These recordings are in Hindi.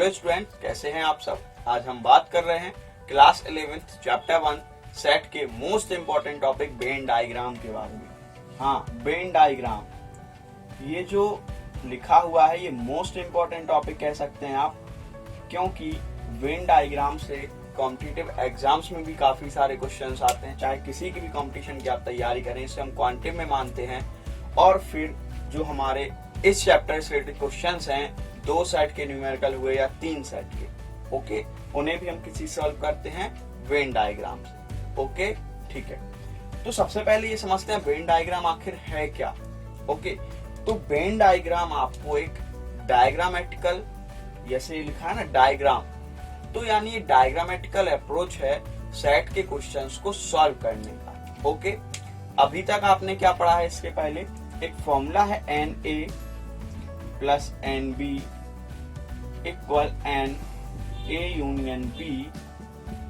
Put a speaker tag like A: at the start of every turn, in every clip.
A: हेलो स्टूडेंट, कैसे हैं आप सब। आज हम बात कर रहे हैं क्लास 11th चैप्टर 1 सेट के most important topic Venn diagram के बारे में। हाँ, वेन डायग्राम ये जो लिखा हुआ है ये मोस्ट इंपॉर्टेंट टॉपिक कह सकते हैं आप, क्योंकि वेन डायग्राम से कॉम्पिटिटिव एग्जाम्स में भी काफी सारे क्वेश्चंस आते हैं। चाहे किसी की भी कंपटीशन की आप तैयारी करें, इसे हम क्वांटिम में मानते हैं। और फिर जो हमारे इस चैप्टर से रिलेटेड क्वेश्चंस हैं, 2 सेट के न्यूमेरिकल हुए या 3 सेट के, ओके, उन्हें भी हम किसी सॉल्व करते हैं वेन डायग्राम से। ओके, ठीक है। तो सबसे पहले ये समझते हैं वेन डायग्राम आखिर है क्या। ओके, तो वेन डायग्राम आपको एक डायग्रामेटिकल, जैसे लिखा है ना डायग्राम, तो यानी ये डायग्रामेटिकल अप्रोच है सेट के क्वेश्चंस को सॉल्व करने का। ओके, अभी तक आपने क्या पढ़ा है इसके पहले, एक फॉर्मूला है NA plus NB equal NA union B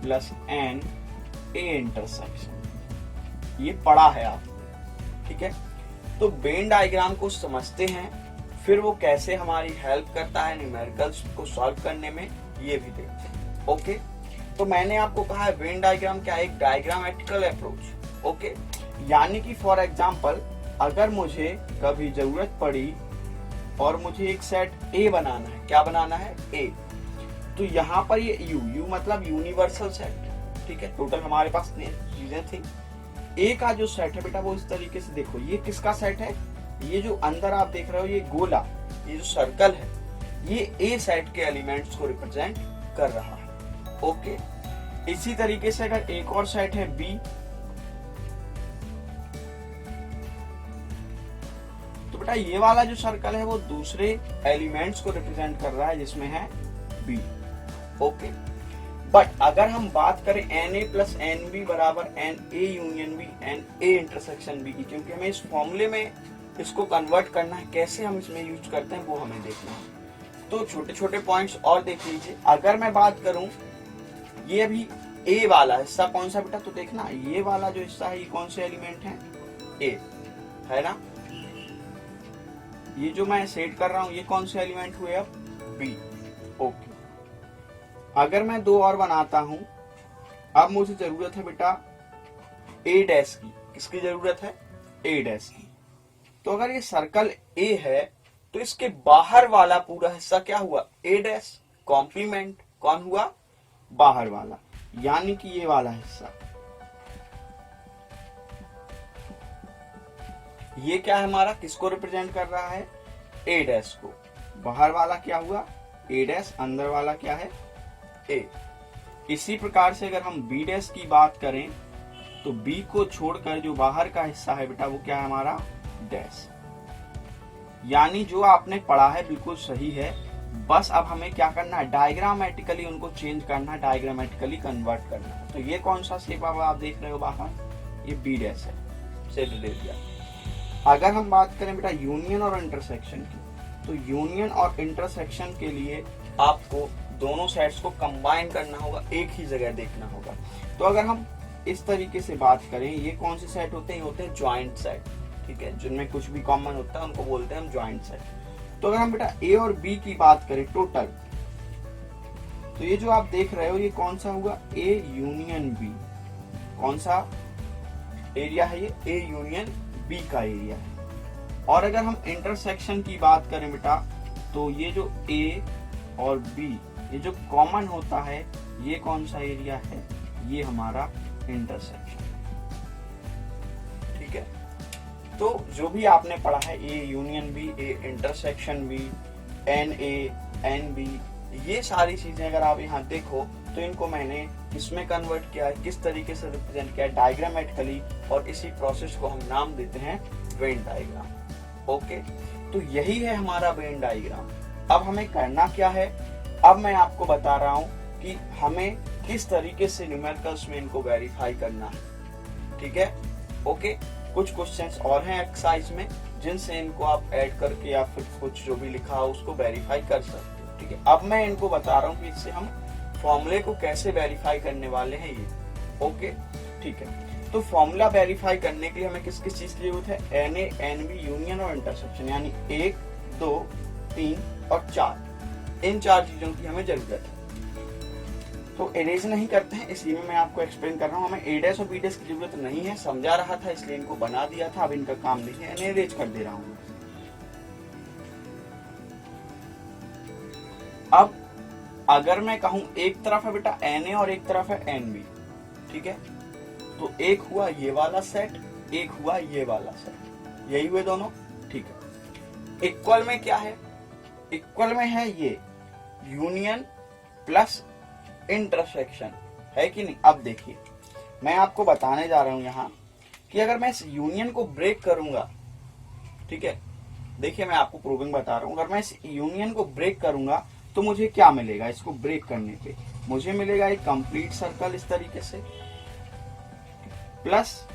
A: plus NA intersection, ये पढ़ा है आपने, ठीक है। तो वेन डायग्राम को समझते हैं, फिर वो कैसे हमारी हेल्प करता है न्यूमेरिकल्स को सॉल्व करने में, ये भी देखते हैं। ओके, तो मैंने आपको कहा है वेन डायग्राम क्या है, एक डायग्रामेटिकल अप्रोच। ओके, यानी कि फॉर एग्जांपल अगर मुझे कभी जरूरत पड़ी और मुझे एक सेट A बनाना है, क्या बनाना है A, तो यहाँ पर ये U मतलब यूनिवर्सल सेट, ठीक है। टोटल हमारे पास चीजें थी। A का जो सेट है बेटा वो इस तरीके से देखो, ये किसका सेट है, ये जो अंदर आप देख रहे हो ये गोला, ये जो सर्कल है, ये A सेट के एलिमेंट्स को रिप्रेजेंट कर रहा है। ओके, इसी तरीके से अगर एक और सेट है B, तो बेटा ये वाला जो सर्कल है वो दूसरे एलिमेंट्स को रिप्रेजेंट कर रहा है जिसमें है B। ओके, बट अगर हम बात करें NA प्लस NB बराबर NA union B NA intersection B की, क्योंकि हमें इस फॉर्मूले में इसको कन्वर्ट करना है, कैसे हम इसमें यूज करते हैं वो हमें देखना है। तो छोटे छोटे पॉइंट्स और देख लीजिए। अगर मैं बात करूं, ये अभी A वाला हिस्सा कौन सा बेटा, तो देखना ये वाला जो हिस्सा है ये कौन से एलिमेंट है, A है ना। ये जो मैं सेट कर रहा हूं ये कौन से एलिमेंट हुए, अब B। ओके, अगर मैं 2 और बनाता हूं, अब मुझे जरूरत है बेटा A डैश की, किसकी जरूरत है, A डैश की। तो अगर ये सर्कल A है तो इसके बाहर वाला पूरा हिस्सा क्या हुआ, A डैश, कॉम्प्लीमेंट कौन हुआ, बाहर वाला, यानी कि ये वाला हिस्सा, ये क्या है हमारा, किसको रिप्रेजेंट कर रहा है, A डैश को। बाहर वाला क्या हुआ A डैश, अंदर वाला क्या है A। इसी प्रकार से अगर हम B डैश की बात करें तो B को छोड़कर जो बाहर का हिस्सा है बेटा वो क्या है हमारा डैश। यानी जो आपने पढ़ा है बिल्कुल सही है, बस अब हमें क्या करना है, डायग्रामेटिकली उनको चेंज करना है, डायग्रामेटिकली कन्वर्ट करना है। तो ये कौन सा शेप अब आप देख रहे हो बाहर, ये B डैश है, सेट दे दिया। अगर हम बात करें बेटा यूनियन और इंटरसेक्शन की, तो यूनियन और इंटरसेक्शन के लिए आपको दोनों सेट्स को कंबाइन करना होगा, एक ही जगह देखना होगा। तो अगर हम इस तरीके से बात करें, ये कौन से सेट होते हैं, होते हैं ज्वाइंट सेट, ठीक है, जिनमें कुछ भी कॉमन होता है उनको बोलते हैं हम ज्वाइंट सेट। तो अगर हम बेटा A और B की बात करें टोटल, तो ये जो आप देख रहे हो ये कौन सा हुआ, A यूनियन B, कौन सा एरिया है ये, A यूनियन B का एरिया है। और अगर हम इंटरसेक्शन की बात करें बेटा, तो ये जो A और B ये जो कॉमन होता है ये कौन सा एरिया है, ये हमारा इंटरसेक्शन, ठीक है। तो जो भी आपने पढ़ा है A union B, A intersection B, NA NB, ये सारी चीजें अगर आप यहाँ देखो तो इनको मैंने किसमें कन्वर्ट किया है, किस तरीके से रिप्रेजेंट किया है, डायग्रामेटिकली, और इसी प्रोसेस को हम नाम देते हैं वेन डायग्राम। ओके, तो यही है हमारा वेन डायग्राम। अब हमें करना क्या है, अब मैं आपको बता रहा हूं कि हमें किस तरीके से न्यूमेरिकल्स में इनको वेरीफाई करना है, ठीक है। ओके, कुछ क्वेश्चंस और हैं एक्सरसाइज में जिनसे इनको आप ऐड करके या फिर कुछ जो भी लिखा हो उसको वेरीफाई कर सकते हो, ठीक है। अब मैं इनको बता रहा हूँ कि इससे हम फॉर्मूले को कैसे वेरीफाई करने वाले हैं ये। ओके, ठीक है। तो फॉर्मूला वेरीफाई करने के लिए हमें किस किस चीज की जरूरत है, NA NB यूनियन और इंटरसेक्शन, यानी 1 2 3 और 4, इन 4 चीजों की हमें जरूरत है। तो इरेज नहीं करते हैं, इसलिए मैं आपको एक्सप्लेन कर रहा हूँ। हमें ए डैश और बी डैश की जरूरत नहीं है, समझा रहा था इसलिए इनको बना दिया था। अब इनका काम नहीं है, इन्हें इरेज कर दे रहा हूँ। अब अगर मैं कहूं एक तरफ है बेटा एन ए और एक तरफ है एन बी, ठीक है, तो एक हुआ ये वाला सेट, एक हुआ ये वाला सेट, यही हुए दोनों, ठीक है। इक्वल में क्या है? इक्वल में है ये यूनियन प्लस इंटरसेक्शन, है कि नहीं? अब देखिए मैं आपको बताने जा रहा हूं यहां कि अगर मैं इस यूनियन को ब्रेक करूंगा, ठीक है, देखिए मैं आपको प्रूविंग बता रहा हूं, अगर मैं इस यूनियन को ब्रेक करूंगा तो मुझे क्या मिलेगा? इसको ब्रेक करने पे मुझे मिलेगा एक कंप्लीट सर्कल इस तरीके से, प्लस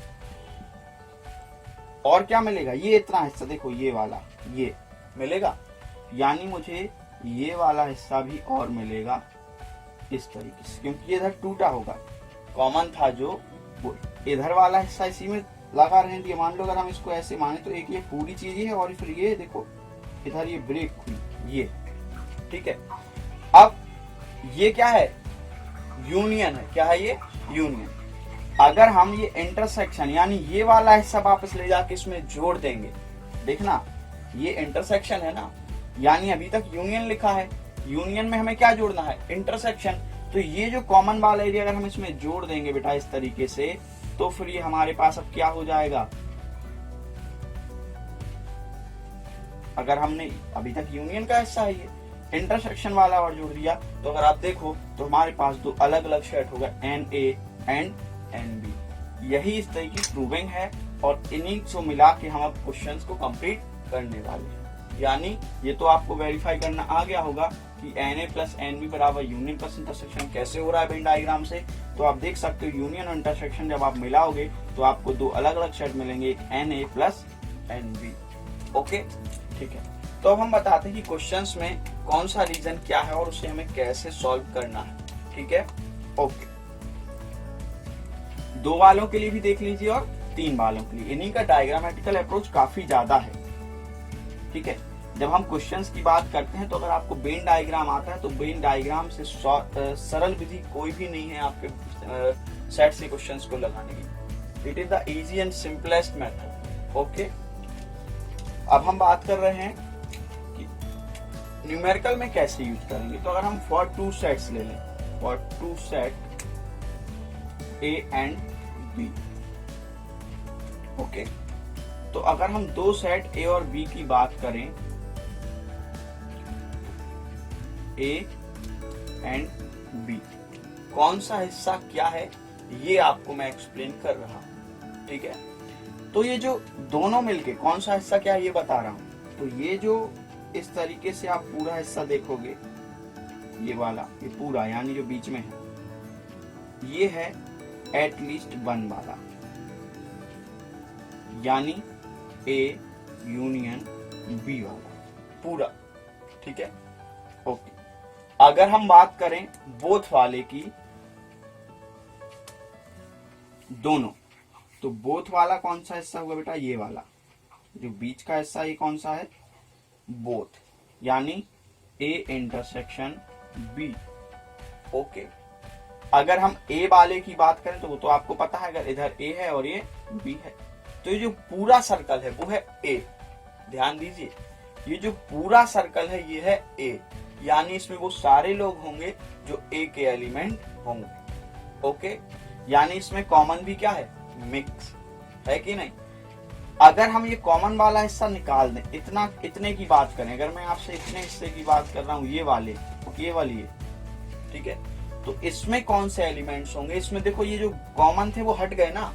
A: और क्या मिलेगा? ये इतना हिस्सा देखो, ये वाला ये मिलेगा, यानी मुझे ये वाला हिस्सा भी और मिलेगा इस तरीके से, क्योंकि ये इधर टूटा होगा, कॉमन था जो वो इधर वाला हिस्सा इसी में लगा रहने दिया। मान लो अगर हम इसको ऐसे माने तो एक ये पूरी चीज है और फिर ये देखो इधर ये ब्रेक हुई, ये ठीक है। अब ये क्या है? यूनियन है। क्या है ये? यूनियन। अगर हम ये इंटरसेक्शन यानी ये वाला हिस्सा वापस ले जाके इसमें जोड़ देंगे, देखना ये इंटरसेक्शन है ना, यानी अभी तक यूनियन लिखा है, यूनियन में हमें क्या जोड़ना है? इंटरसेक्शन। तो ये जो कॉमन वाला एरिया अगर हम इसमें जोड़ देंगे बेटा इस तरीके से, तो फिर ये हमारे पास अब क्या हो जाएगा? अगर हमने अभी तक यूनियन का हिस्सा है ये, इंटरसेक्शन वाला और जोड़ दिया, तो अगर आप देखो तो हमारे पास दो अलग अलग सेट होगा, n A and n B. यही इस तरह की प्रूविंग है और इन्हीं को मिला के हम अब क्वेश्चंस को कंप्लीट करने वाले हैं। यानी ये तो आपको वेरीफाई करना आ गया होगा कि n A plus n B बराबर यूनियन प्लस इंटरसेक्शन कैसे हो रहा है वेन डायग्राम से। तो आप देख सकते हो यूनियन और इंटरसेक्शन जब आप मिलाओगे तो आपको दो अलग अलग सेट मिलेंगे, एक n A plus n B. Okay, ठीक है। तो अब हम बताते हैं कि क्वेश्चंस में कौन सा रीजन क्या है और उसे हमें कैसे सॉल्व करना है, ठीक है। ओके, 2 वालों के लिए भी देख लीजिए और 3 वालों के लिए। इन्हीं का डायग्रामेटिकल अप्रोच काफी ज्यादा है, ठीक है। जब हम क्वेश्चंस की बात करते हैं तो अगर आपको वेन डायग्राम आता है तो वेन डायग्राम से सरल विधि कोई भी नहीं है आपके सेट से क्वेश्चंस को लगाने की। It is the easy and simplest method. Okay, अब हम बात कर रहे हैं कि न्यूमेरिकल में कैसे यूज करेंगे। तो अगर हम फॉर 2 सेट्स ले लें, for 2 set A and B, okay, तो अगर हम 2 सेट ए और बी की बात करें, ए एंड बी, कौन सा हिस्सा क्या है ये आपको मैं एक्सप्लेन कर रहा हूं, ठीक है। तो ये जो दोनों मिलके कौन सा हिस्सा क्या है ये बता रहा हूं। तो ये जो इस तरीके से आप पूरा हिस्सा देखोगे, ये वाला, ये पूरा यानी जो बीच में है, ये है एटलीस्ट 1 वाला, यानी ए यूनियन बी वाला पूरा, ठीक है। ओके, अगर हम बात करें बोथ वाले की, दोनों, तो बोथ वाला कौन सा हिस्सा होगा बेटा? ये वाला जो बीच का हिस्सा, ये कौन सा है? बोथ, यानी ए इंटरसेक्शन बी। ओके, अगर हम ए वाले की बात करें तो वो तो आपको पता है, अगर इधर ए है और ये बी है, तो ये जो पूरा सर्कल है वो है ए। ध्यान दीजिए, ये जो पूरा सर्कल है ये है ए, यानी इसमें वो सारे लोग होंगे जो ए के एलिमेंट होंगे। ओके, यानी इसमें कॉमन भी क्या है? मिक्स है कि नहीं। अगर हम ये कॉमन वाला हिस्सा निकाल दें, इतने की बात करें, अगर मैं आपसे इतने हिस्से की बात कर रहा हूं, ये वाले, ये वाली है, ठीक है, तो इसमें कौन से एलिमेंट्स होंगे? इसमें देखो ये जो कॉमन थे वो हट गए ना,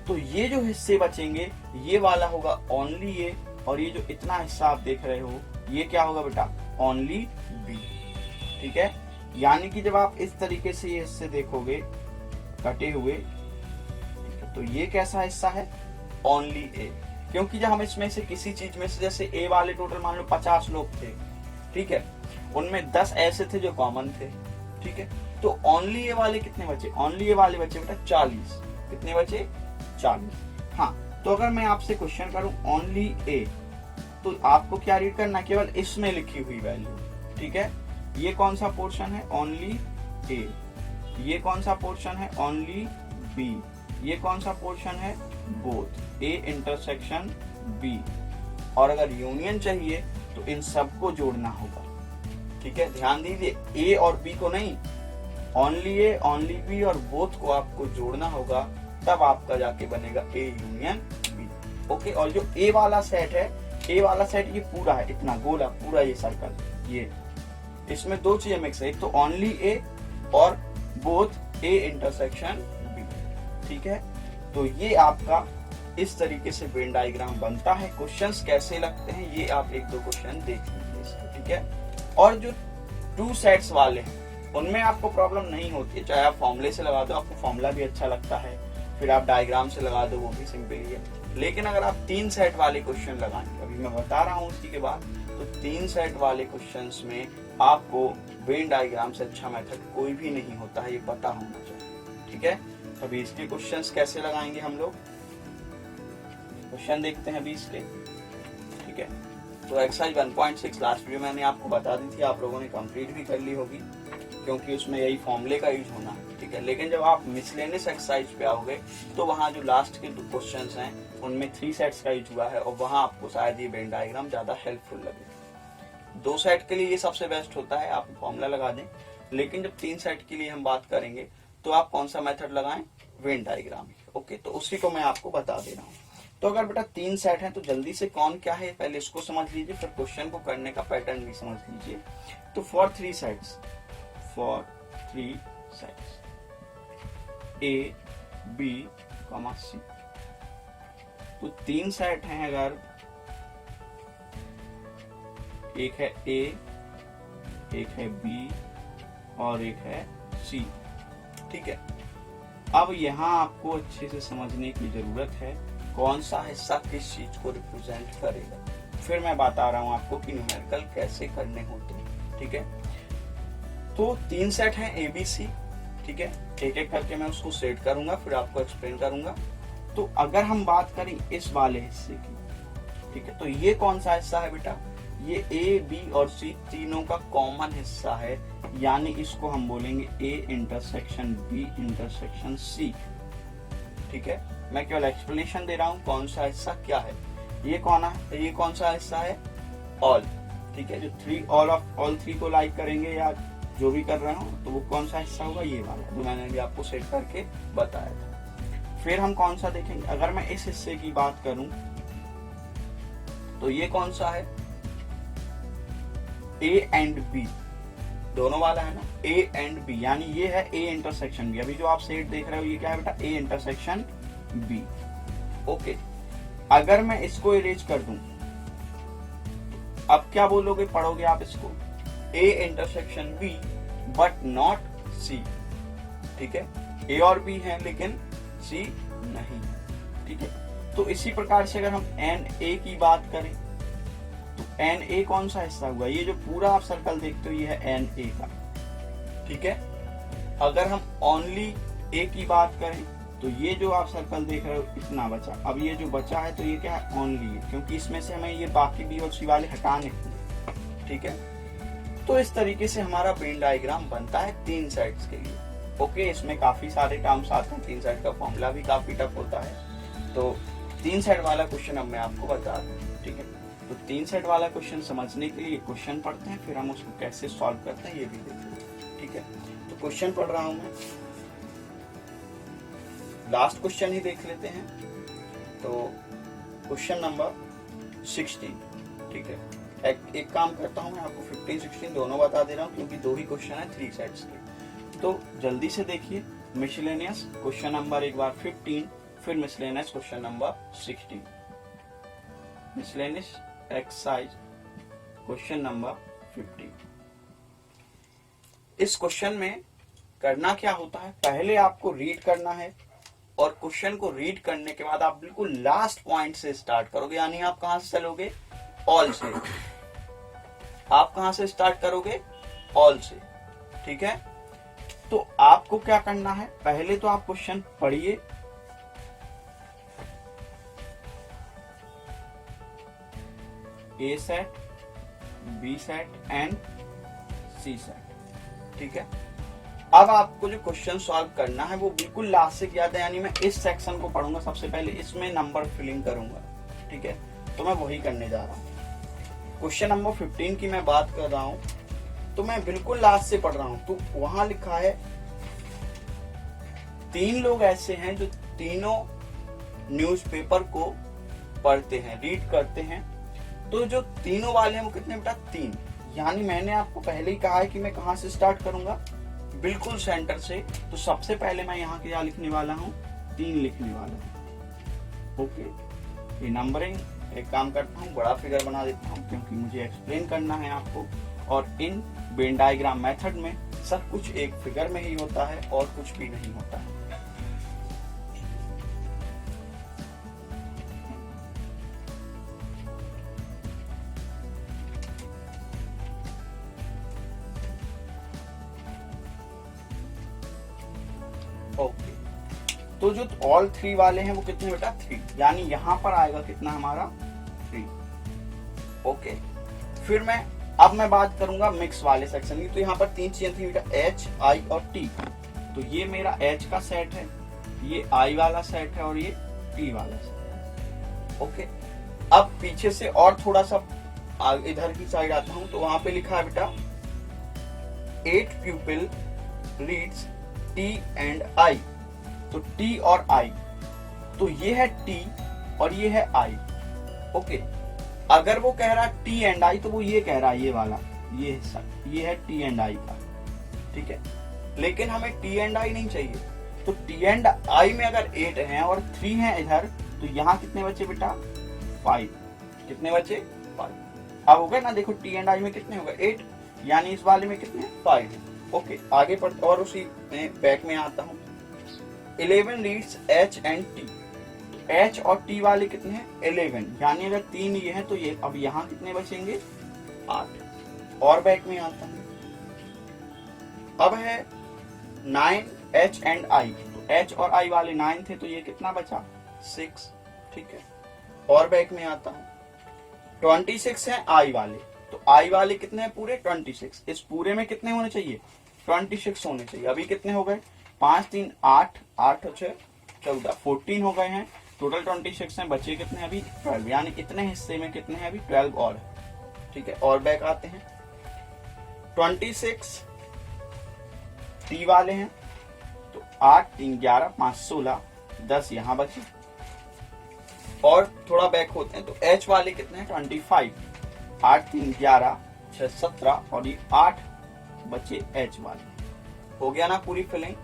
A: तो ये जो हिस्से बचेंगे ये वाला होगा ओनली ए, और ये जो इतना हिस्सा आप देख रहे हो ये क्या होगा बेटा? ओनली बी, ठीक है। यानी कि जब आप इस तरीके से ये हिस्से देखोगे कटे हुए, तो ये कैसा हिस्सा है? ओनली ए, क्योंकि जब हम इसमें से किसी चीज में से, जैसे ए वाले टोटल मान लो 50 लोग थे, ठीक है, उनमें 10 ऐसे थे जो कॉमन थे, ठीक है, तो ओनली ए वाले कितने बचे? ओनली ए वाले बचे बेटा 40। कितने बचे? 40। हाँ, तो अगर मैं आपसे क्वेश्चन करूं ओनली ए, तो आपको क्या रीड करना? केवल इसमें लिखी हुई वैल्यू, ठीक है। ये कौन सा पोर्शन है? Only A. ये कौन सा पोर्शन है? Only B. ये कौन सा पोर्शन है? Both A intersection B. और अगर यूनियन चाहिए तो इन सबको जोड़ना होगा। ठीक है, ध्यान दीजिए, ए और बी को नहीं, ओनली ए, ओनली बी और बोथ को आपको जोड़ना होगा, तब आपका जाके बनेगा ए यूनियन बी। ओके, और जो ए वाला सेट है, ए वाला सेट ये पूरा है, इतना गोला पूरा ये सर्कल, ये इसमें दो चीजें मिक्स है, एक तो ओनली ए और बोथ ए इंटरसेक्शन बी। ठीक है, तो ये आपका इस तरीके से वेन डायग्राम बनता है। क्वेश्चंस कैसे लगते हैं ये आप एक दो क्वेश्चन देख लीजिए इसके। ठीक है, और जो टू सेट्स वाले हैं उनमें आपको प्रॉब्लम नहीं होती है, चाहे आप फॉर्मूले से लगा दो, आपको फॉर्मूला भी अच्छा लगता है, फिर आप डायग्राम से लगा दो, वो भी सिंपल ही है। लेकिन अगर आप 3 सेट वाले क्वेश्चन लगाएंगे, अभी मैं बता रहा हूँ उसी के बाद, तो 3 सेट वाले क्वेश्चंस में आपको वेन डायग्राम से अच्छा मेथड कोई भी नहीं होता है, ये पता होना चाहिए। ठीक है, अभी इसके क्वेश्चंस कैसे लगाएंगे हम लोग, क्वेश्चन देखते हैं अभी इसके। ठीक है, तो एक्सरसाइज 1.6 लास्ट वीडियो मैंने आपको बता दी थी, आप लोगों ने कंप्लीट भी कर ली होगी, क्योंकि उसमें यही फॉर्मूले का यूज होना है। ठीक है, लेकिन जब आप मिसलेनियस एक्सरसाइज पे आओगे तो वहाँ जो लास्ट के 2 क्वेश्चंस हैं उनमें 3 सेट्स का यूज हुआ है, और वहाँ आपको शायद ये वेन डायग्राम ज्यादा हेल्पफुल लगे। 2 सेट के लिए ये सबसे बेस्ट होता है, आप फॉर्मूला लगा दें, लेकिन जब 3 सेट के लिए हम बात करेंगे तो आप कौन सा मेथड लगाएं? Venn diagram. ओके, तो उसी को मैं आपको बता दे रहा हूँ। तो अगर बेटा 3 सेट हैं तो जल्दी से कौन क्या है पहले इसको समझ लीजिए, फिर क्वेश्चन को करने का पैटर्न भी समझ लीजिए। तो for 3 sets A B C, तो 3 सेट हैं, अगर एक है ए, एक है बी और एक है सी। ठीक है, अब यहाँ आपको अच्छे से समझने की जरूरत है कौन सा हिस्सा किस चीज को रिप्रेजेंट करेगा, फिर मैं बता रहा हूँ आपको कि न्यूमेरिकल कैसे करने होते हैं। ठीक है, तो 3 सेट हैं ए बी सी। ठीक है, एक एक करके मैं उसको सेट करूंगा, फिर आपको एक्सप्लेन करूंगा। तो अगर हम बात करें इस वाले हिस्से की, ठीक है, तो ये कौन सा हिस्सा है बेटा? ये ए बी और सी तीनों का कॉमन हिस्सा है, यानी इसको हम बोलेंगे A intersection B intersection C. ठीक है, मैं केवल एक्सप्लेनेशन दे रहा हूँ कौन सा हिस्सा क्या है। ये कौन सा हिस्सा है? ऑल। ठीक है, जो 3 ऑल 3 को लाइक करेंगे या जो भी कर रहे हो, तो वो कौन सा हिस्सा होगा? ये वाला, जो मैंने भी आपको सेट करके बताया था। फिर हम कौन सा देखेंगे? अगर मैं इस हिस्से की बात करूं तो ये कौन सा है? ए एंड बी दोनों वाला है ना, ए एंड बी, यानी ये है ए इंटरसेक्शन बी। अभी जो आप सेट देख रहे हो ये क्या है बेटा? ए इंटरसेक्शन बी। ओके, अगर मैं इसको इरेज कर दूं, अब क्या बोलोगे, पढ़ोगे आप इसको? A intersection B but not C. ठीक है, ए और बी है लेकिन सी नहीं है। ठीक है, तो इसी प्रकार से अगर हम एन ए की बात करें तो एन ए कौन सा हिस्सा हुआ? ये जो पूरा आप सर्कल देखते हो ये है एन ए का। ठीक है, अगर हम ओनली ए की बात करें तो ये जो आप सर्कल देख रहे हो इतना बचा। अब ये जो बचा है तो ये क्या है? ओनली है, क्योंकि इसमें से हमें ये बाकी बी और सी वाले हटाने हैं। ठीक है, तो इस तरीके से हमारा वेन डायग्राम बनता है 3 सेट्स के लिए। ओके, इसमें काफी सारे टर्म्स आते हैं, 3 सेट का फॉर्मूला भी काफी टफ होता है। तो 3 सेट वाला क्वेश्चन अब मैं आपको बता दूं। ठीक है, तो 3 सेट वाला क्वेश्चन समझने के लिए क्वेश्चन पढ़ते हैं, फिर हम उसको कैसे सॉल्व करते हैं ये भी देखेंगे। ठीक है, तो क्वेश्चन पढ़ रहा हूं मैं, लास्ट क्वेश्चन ही देख लेते हैं। तो क्वेश्चन नंबर 16। ठीक है, एक काम करता हूं, मैं आपको 15 16 दोनों बता दे रहा हूं, क्योंकि 2 ही क्वेश्चन है 3 सेट्स के। तो जल्दी से देखिए, मिसलेनियस क्वेश्चन नंबर एक बार 15, फिर miscellaneous question number 16। Miscellaneous exercise question number 15। इस क्वेश्चन में करना क्या होता है, पहले आपको रीड करना है, और क्वेश्चन को रीड करने के बाद आप बिल्कुल लास्ट पॉइंट से स्टार्ट करोगे, यानी आप कहां से चलोगे? ऑल से। आप कहां से स्टार्ट करोगे? ऑल से। ठीक है, तो आपको क्या करना है, पहले तो आप क्वेश्चन पढ़िए, A set, B set and C set. ठीक है, अब आपको जो क्वेश्चन सॉल्व करना है वो बिल्कुल लास्ट से किया था, यानी मैं इस सेक्शन को पढ़ूंगा सबसे पहले, इसमें नंबर फिलिंग करूंगा। ठीक है, तो मैं वही करने जा रहा हूँ। क्वेश्चन नंबर 15 की मैं बात कर रहा हूँ, तो मैं बिल्कुल लास्ट से पढ़ रहा हूँ। तो वहां लिखा है 3 लोग ऐसे हैं जो तीनों न्यूज़पेपर को पढ़ते हैं, रीड करते हैं। तो जो तीनों वाले हैं वो कितने बेटा 3, यानी मैंने आपको पहले ही कहा है कि मैं कहां से स्टार्ट करूंगा, बिल्कुल सेंटर से। तो सबसे पहले मैं यहाँ क्या लिखने वाला हूँ, 3 लिखने वाला हूँ। ओके, ये नंबरिंग, एक काम करता हूँ बड़ा फिगर बना देता हूँ क्योंकि मुझे एक्सप्लेन करना है आपको। और इन वेन डायग्राम मेथड में सब कुछ एक फिगर में ही होता है और कुछ भी नहीं होता है। ओके, तो जो ऑल 3 वाले हैं वो कितने बेटा 3, यानी यहां पर आएगा कितना हमारा 3। ओके, फिर अब मैं बात करूंगा मिक्स वाले सेक्शन की। तो यहाँ पर 3 चीजें थी बेटा, H, I और T। तो ये मेरा H का सेट है, ये I वाला सेट है और ये T वाला सेट है। ओके, अब पीछे से और थोड़ा सा इधर की साइड आता हूं, तो वहां पे लिखा है बेटा 8 pupil reads T and I। तो T और I, तो ये है T और ये है I। ओके, अगर वो कह रहा है T and I तो वो ये कह रहा है ये वाला, ये है T and I का। ठीक है, लेकिन हमें T and I नहीं चाहिए। तो T and I में अगर 8 हैं और 3 हैं इधर, तो यहाँ कितने बचे बेटा 5। कितने बचे 5। अब हो गए ना, देखो T and I में कितने हो गए 8, यानी इस वाले में कितने 5। ओके, आगे पढ़ते और उसी बैक में आता हूँ। 11 reads H and T। H और T वाले कितने हैं 11, यानी अगर 3 ये हैं तो ये, अब यहाँ कितने बचेंगे 8। और बैक में आता हूँ, अब है 9 H and I। तो H और I वाले 9 थे, तो ये कितना बचा 6। ठीक है, और बैक में आता हूँ, 26 है I वाले। तो I वाले कितने हैं पूरे 26, इस पूरे में कितने होने चाहिए 26 होने चाहिए। अभी कितने हो गए 5 3 8, 8 6 14, 14 हो गए हैं टोटल। 26 हैं, बचे कितने अभी 12, यानी इतने हिस्से में कितने हैं अभी 12 और है। ठीक है, और बैक आते हैं, 26 T वाले हैं, तो 8 3 11 5 16, 10 यहाँ बचे। और थोड़ा बैक होते हैं, तो H वाले कितने हैं 25, 8 3 11 6 17 और ये 8 बचे H वाले। हो गया ना पूरी फिलिंग।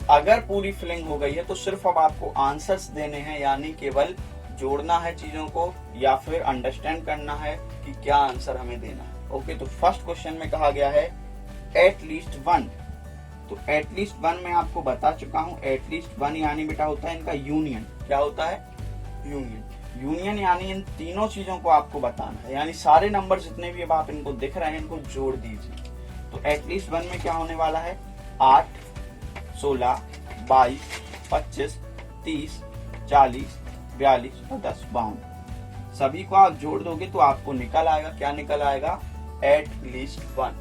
A: अगर पूरी फिलिंग हो गई है तो सिर्फ अब आपको आंसर्स देने हैं, यानी केवल जोड़ना है चीजों को या फिर अंडरस्टैंड करना है कि क्या आंसर हमें देना है। ओके, तो फर्स्ट क्वेश्चन में कहा गया है एटलीस्ट 1। तो एटलीस्ट 1 मैं आपको बता चुका हूं, एटलीस्ट 1 यानी बेटा होता है इनका यूनियन। क्या होता है यूनियन। यूनियन यानी इन तीनों चीजों को आपको बताना है, यानी सारे नंबर जितने भी अब आप इनको दिख रहे हैं इनको जोड़ दीजिए। तो एटलीस्ट 1 में क्या होने वाला है 8 16 22 25 30 40 42 और 10 52। सभी को आप जोड़ दोगे तो आपको निकल आएगा, क्या निकल आएगा एट लीस्ट 1।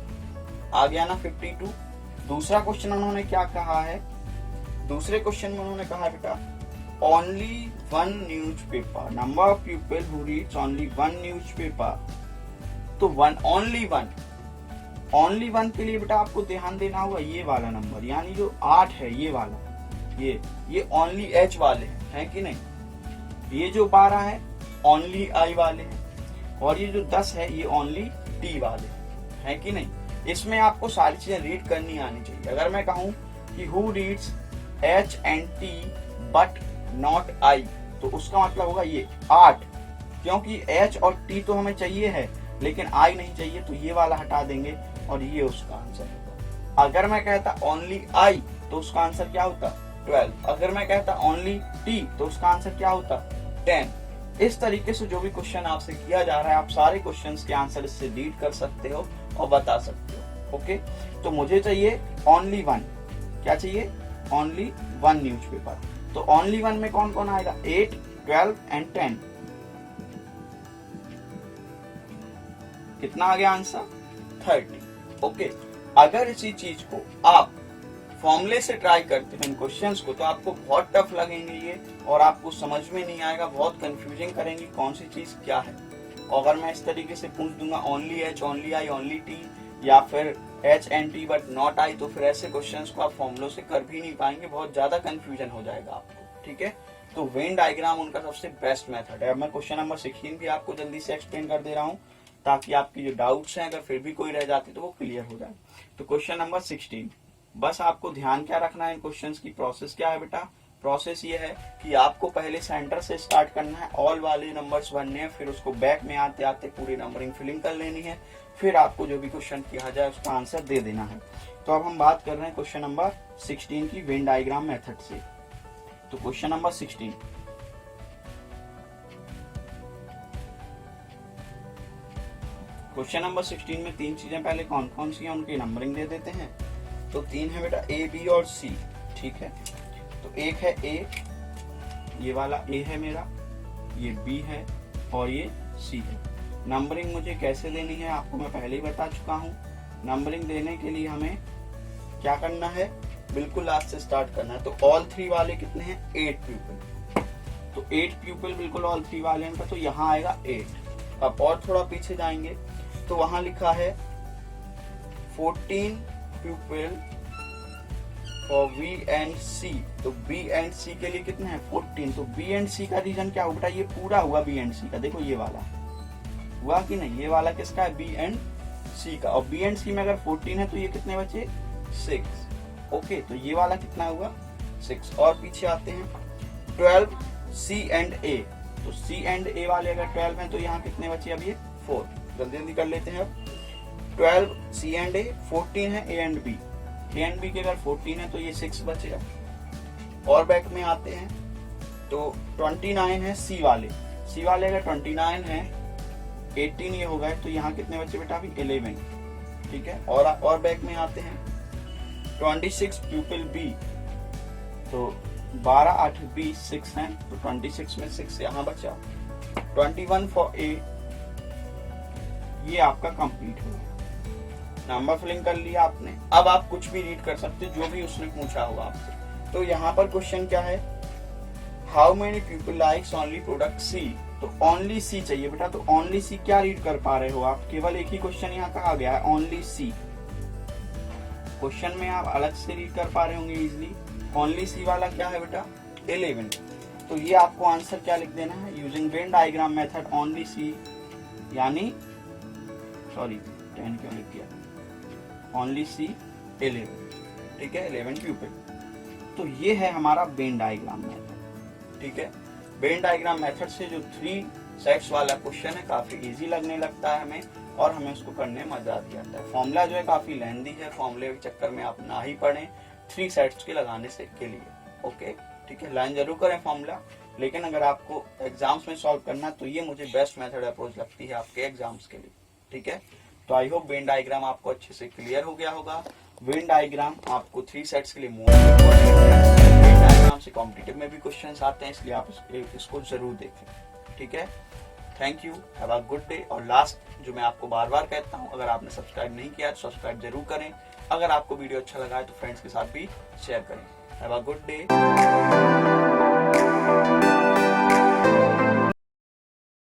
A: आ गया ना 52। दूसरा क्वेश्चन उन्होंने क्या कहा है, दूसरे क्वेश्चन में उन्होंने कहा बेटा only 1 newspaper, number of people who reads only 1 newspaper. तो ओनली 1 के लिए बेटा आपको ध्यान देना होगा ये वाला नंबर, यानी जो 8 है ये वाला, ये ओनली H वाले हैं, है कि नहीं। ये जो 12 है ओनली I वाले हैं, और ये जो 10 है ये ओनली T वाले हैं, है कि नहीं। इसमें आपको सारी चीजें रीड करनी आनी चाहिए। अगर मैं कहूं कि who reads H and T but not I, तो उसका मतलब होगा ये 8, क्योंकि H और T तो हमें चाहिए है लेकिन I नहीं चाहिए, तो ये वाला हटा देंगे और ये उसका आंसर होगा। अगर मैं कहता ओनली I तो उसका आंसर क्या होता 12। अगर मैं कहता ओनली T तो उसका आंसर क्या होता 10। इस तरीके से जो भी क्वेश्चन आपसे किया जा रहा है आप सारे क्वेश्चंस के आंसर इससे रीड कर सकते हो और बता सकते हो। ओके, तो मुझे चाहिए ओनली 1। क्या चाहिए ओनली 1 न्यूज़पेपर। तो ओनली 1 में कौन कौन आएगा 8 12 एंड 10। कितना आ गया आंसर 30। ओके, अगर इसी चीज को आप फॉर्मूले से ट्राई करते हैं इन क्वेश्चंस को, तो आपको बहुत टफ लगेंगे ये, और आपको समझ में नहीं आएगा, बहुत कंफ्यूजिंग करेंगी कौन सी चीज क्या है। अगर मैं इस तरीके से पूछ दूंगा only H, only I, only T, या फिर H and T but not I, तो फिर ऐसे क्वेश्चंस को आप फॉर्मूलों से कर भी नहीं पाएंगे, बहुत ज्यादा कंफ्यूजन हो जाएगा आपको। ठीक है, तो वेन डायग्राम उनका सबसे बेस्ट मेथड है। अब मैं क्वेश्चन नंबर 16 भी आपको जल्दी से एक्सप्लेन कर दे रहा हूँ, ताकि आपकी जो डाउट्स हैं अगर फिर भी कोई रह जाती तो वो क्लियर हो जाए। तो क्वेश्चन नंबर 16, बस आपको ध्यान क्या रखना है इन क्वेश्चंस की प्रोसेस क्या है बेटा। प्रोसेस ये है कि आपको पहले सेंटर से स्टार्ट करना है, ऑल वाले नंबर्स भरने हैं, फिर उसको बैक में आते आते पूरी नंबरिंग फिलिंग कर लेनी है, फिर आपको जो भी क्वेश्चन किया जाए उसका आंसर दे देना है। तो अब हम बात कर रहे हैं क्वेश्चन नंबर 16 की वेन डायग्राम मेथड से। तो क्वेश्चन नंबर 16, क्वेश्चन नंबर 16 में तीन चीजें पहले कौन कौन सी हैं उनकी नंबरिंग दे देते हैं। तो तीन है बेटा ए, बी और सी। ठीक है, तो एक है ए, ये वाला ए है मेरा, ये बी है और ये सी है। नंबरिंग मुझे कैसे देनी है आपको मैं पहले ही बता चुका हूँ। नंबरिंग देने के लिए हमें क्या करना है, बिल्कुल लास्ट से स्टार्ट करना है। तो ऑल थ्री वाले कितने हैं, 8 प्यूपल। तो 8 प्यूपल बिल्कुल ऑल थ्री वाले हैं, तो यहाँ आएगा 8। अब और थोड़ा पीछे जाएंगे तो वहां लिखा है 14 प्यूपल फॉर बी एंड सी। तो बी एंड सी के लिए कितने हैं, 14। तो बी एंड सी का रीजन क्या होगा बेटा, ये पूरा हुआ बी एंड सी का। देखो ये वाला हुआ कि नहीं, ये वाला किसका है, बी एंड सी का। और बी एंड सी में अगर 14 है तो ये कितने बचे, 6। ओके, तो ये वाला कितना हुआ, 6। और पीछे आते हैं 12 सी एंड ए। तो सी एंड ए वाले अगर 12 हैं तो यहाँ कितने बचे, अब ये 4। जल्दी जल्दी कर लेते हैं। अब 12 सी एंड ए, 14 है A and B. A and B के अगर 14 है तो ये 6 बचे। अब और बैक में आते हैं तो 29 है सी वाले। सी वाले अगर 29 है, 18 ये हो गए, तो यहाँ कितने बचे बेटा, अभी 11। ठीक है, और बैक में आते हैं 26 प्यूपल बी। तो 12 8 20 6 हैं, तो 26 में 6 यहाँ बचा। 21 फॉर ए, ये आपका कंप्लीट हो गया। नंबर फिलिंग कर लिया आपने। अब आप कुछ भी रीड कर सकते जो भी उसने पूछा होगा आपसे। तो यहाँ पर क्वेश्चन क्या है, how many people likes only product C. तो ओनली सी चाहिए बेटा। तो ओनली सी क्या रीड कर पा रहे हो आप, केवल एक ही क्वेश्चन यहाँ का आ गया है, ओनली सी। क्वेश्चन में आप अलग से रीड कर पा रहे होंगे इजिली। ओनली सी वाला क्या है बेटा, 11। तो ये आपको आंसर क्या लिख देना है, using Venn diagram method only C, यानी सॉरी 10 क्यों लिख दिया, ओनली सी 11। ठीक है, 11 प्यूपल। तो ये है हमारा वेन डायग्राम मेथड। ठीक है, वेन डायग्राम मेथड से जो 3 सेट्स वाला क्वेश्चन है काफी इजी लगने लगता है हमें, और हमें उसको करने में मजा आती आता है। फॉर्मूला जो है काफी लेंथी है, फॉर्मूले के चक्कर में आप ना ही पढ़ें 3 सेट्स के लगाने से के लिए। ओके, ठीक है, लर्न जरूर करें फॉर्मूला, लेकिन अगर आपको एग्जाम्स में सॉल्व करना तो ये मुझे बेस्ट मेथड अप्रोच लगती है आपके एग्जाम्स के लिए। ठीक है, तो आई होप वेन डायग्राम आपको अच्छे से क्लियर हो गया होगा। वेन डायग्राम आपको 3 सेट्स के लिए मोस्ट इम्पोर्टेंट है। वेन डायग्राम से कॉम्पिटिटिव में भी क्वेश्चंस आते हैं, इसलिए आप इसको जरूर देखें। ठीक है, thank you, have a good day. और लास्ट जो मैं आपको बार बार कहता हूँ, अगर आपने सब्सक्राइब नहीं किया तो सब्सक्राइब जरूर करें। अगर आपको वीडियो अच्छा लगा है तो फ्रेंड्स के साथ भी शेयर करें। Have a good day.